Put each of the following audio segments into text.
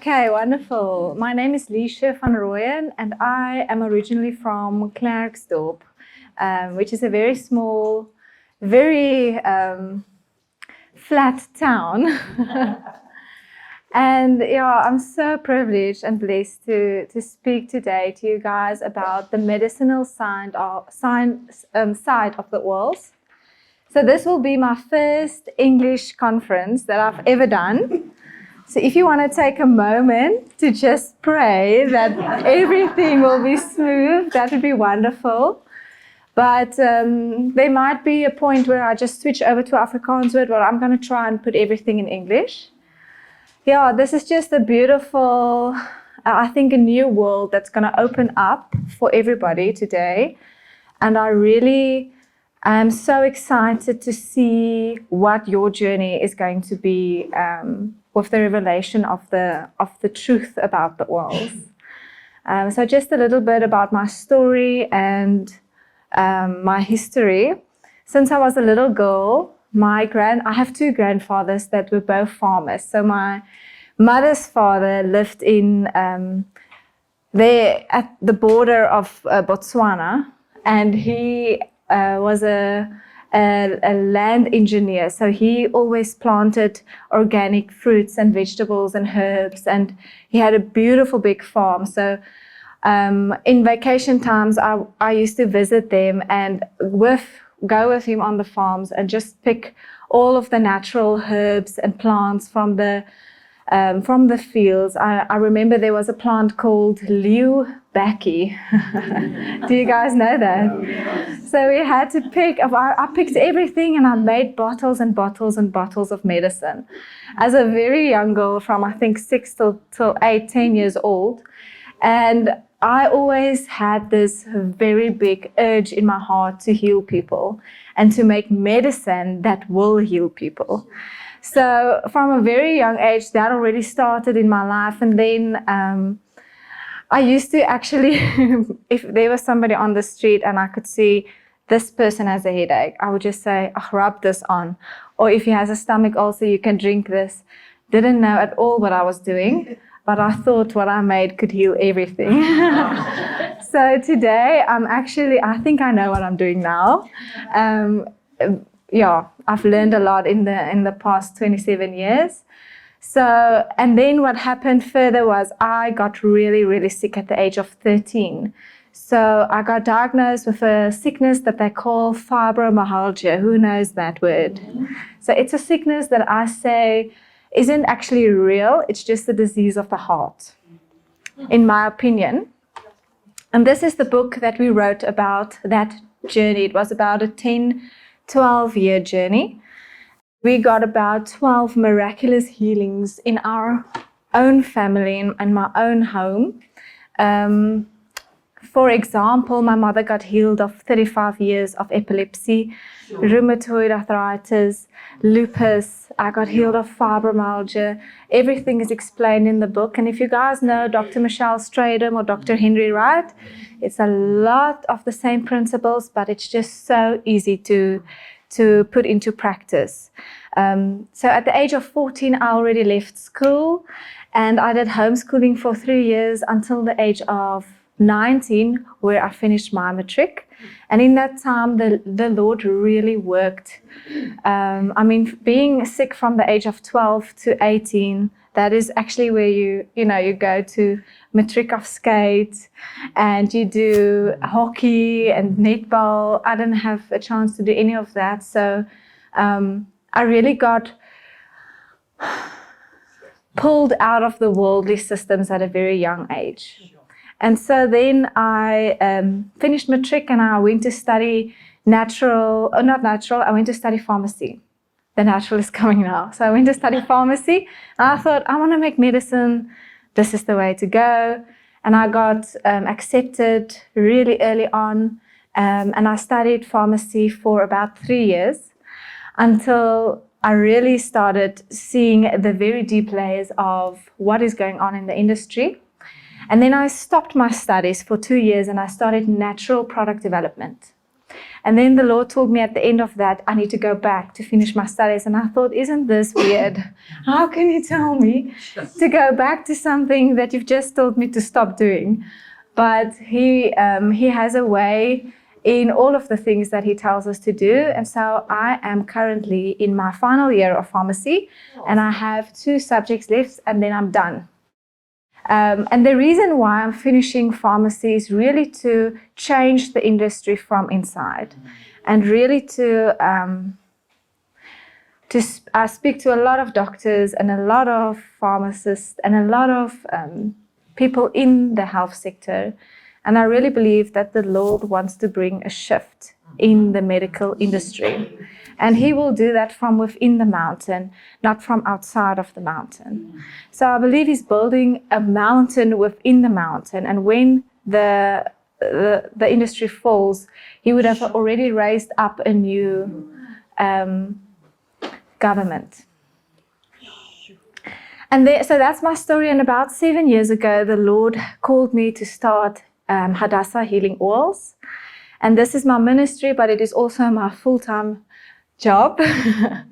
Okay, wonderful. My name is Lechi van Rooyen, and I am originally from Klerksdorp, which is a very small, very flat town. And yeah, I'm so privileged and blessed to speak today to you guys about the medicinal side of the oils. So this will be my first English conference that I've ever done. So if you want to take a moment to just pray that everything will be smooth, that would be wonderful. But there might be a point where I just switch over to Afrikaans word, where I'm going to try and put everything in English. Yeah, this is just a beautiful, I think, a new world that's going to open up for everybody today. And I really am so excited to see what your journey is going to be with the revelation of the truth about the oils. So just a little bit about my story and my history. Since I was a little girl, I have two grandfathers that were both farmers. So my mother's father lived in there at the border of Botswana, and he was a land engineer. So he always planted organic fruits and vegetables and herbs, and he had a beautiful big farm. So in vacation times, I used to visit them and go with him on the farms and just pick all of the natural herbs and plants from the fields. I remember there was a plant called Liu Baki. Do you guys know that? So we had to pick. I picked everything, and I made bottles and bottles and bottles of medicine. As a very young girl, from I think 6 till 8, 10 years old, and I always had this very big urge in my heart to heal people and to make medicine that will heal people. So from a very young age, that already started in my life. And then I used to actually, if there was somebody on the street and I could see this person has a headache, I would just say, rub this on. Or if he has a stomach ulcer, you can drink this. Didn't know at all what I was doing, but I thought what I made could heal everything. So today, I think I know what I'm doing now. I've learned a lot in the past 27 years. So, and then what happened further was I got really, really sick at the age of 13. So I got diagnosed with a sickness that they call fibromyalgia. Who knows that word? So it's a sickness that I say isn't actually real. It's just a disease of the heart, in my opinion. And this is the book that we wrote about that journey. It was about a 12-year journey. We got about 12 miraculous healings in our own family and my own home. For example, my mother got healed of 35 years of epilepsy, rheumatoid arthritis, lupus. I got healed of fibromyalgia. Everything is explained in the book. And if you guys know Dr. Michelle Stradom or Dr. Henry Wright, it's a lot of the same principles, but it's just so easy to put into practice. So at the age of 14, I already left school, and I did homeschooling for 3 years until the age of 19, where I finished my matric. And in that time, the Lord really worked. Being sick from the age of 12 to 18, that is actually where you go to matric of skate and you do hockey and netball. I didn't have a chance to do any of that. So I really got pulled out of the worldly systems at a very young age. And so then I finished matric and I went to study I went to study pharmacy. The natural is coming now. So I went to study pharmacy, and I thought, I want to make medicine. This is the way to go. And I got accepted really early on, and I studied pharmacy for about 3 years until I really started seeing the very deep layers of what is going on in the industry. And then I stopped my studies for 2 years and I started natural product development. And then the Lord told me at the end of that, I need to go back to finish my studies. And I thought, isn't this weird? How can you tell me to go back to something that you've just told me to stop doing? But he has a way in all of the things that he tells us to do. And so I am currently in my final year of pharmacy, and I have 2 subjects left, and then I'm done. And the reason why I'm finishing pharmacy is really to change the industry from inside, and really I speak to a lot of doctors and a lot of pharmacists and a lot of people in the health sector. And I really believe that the Lord wants to bring a shift in the medical industry. And he will do that from within the mountain, not from outside of the mountain. So I believe he's building a mountain within the mountain. And when the industry falls, he would have already raised up a new government. And so that's my story. And about 7 years ago, the Lord called me to start Hadassah Healing Oils. And this is my ministry, but it is also my full-time job.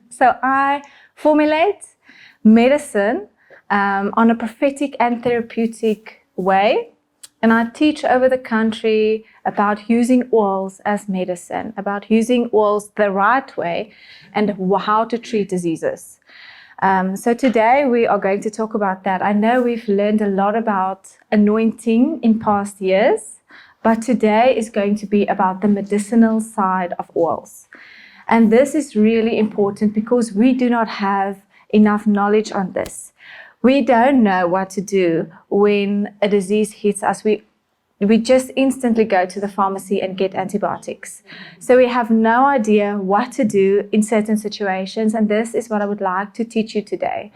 So I formulate medicine on a prophetic and therapeutic way. And I teach over the country about using oils as medicine, about using oils the right way, and how to treat diseases. So today we are going to talk about that. I know we've learned a lot about anointing in past years, but today is going to be about the medicinal side of oils. And this is really important because we do not have enough knowledge on this. We don't know what to do when a disease hits us. We just instantly go to the pharmacy and get antibiotics. So we have no idea what to do in certain situations. And this is what I would like to teach you today.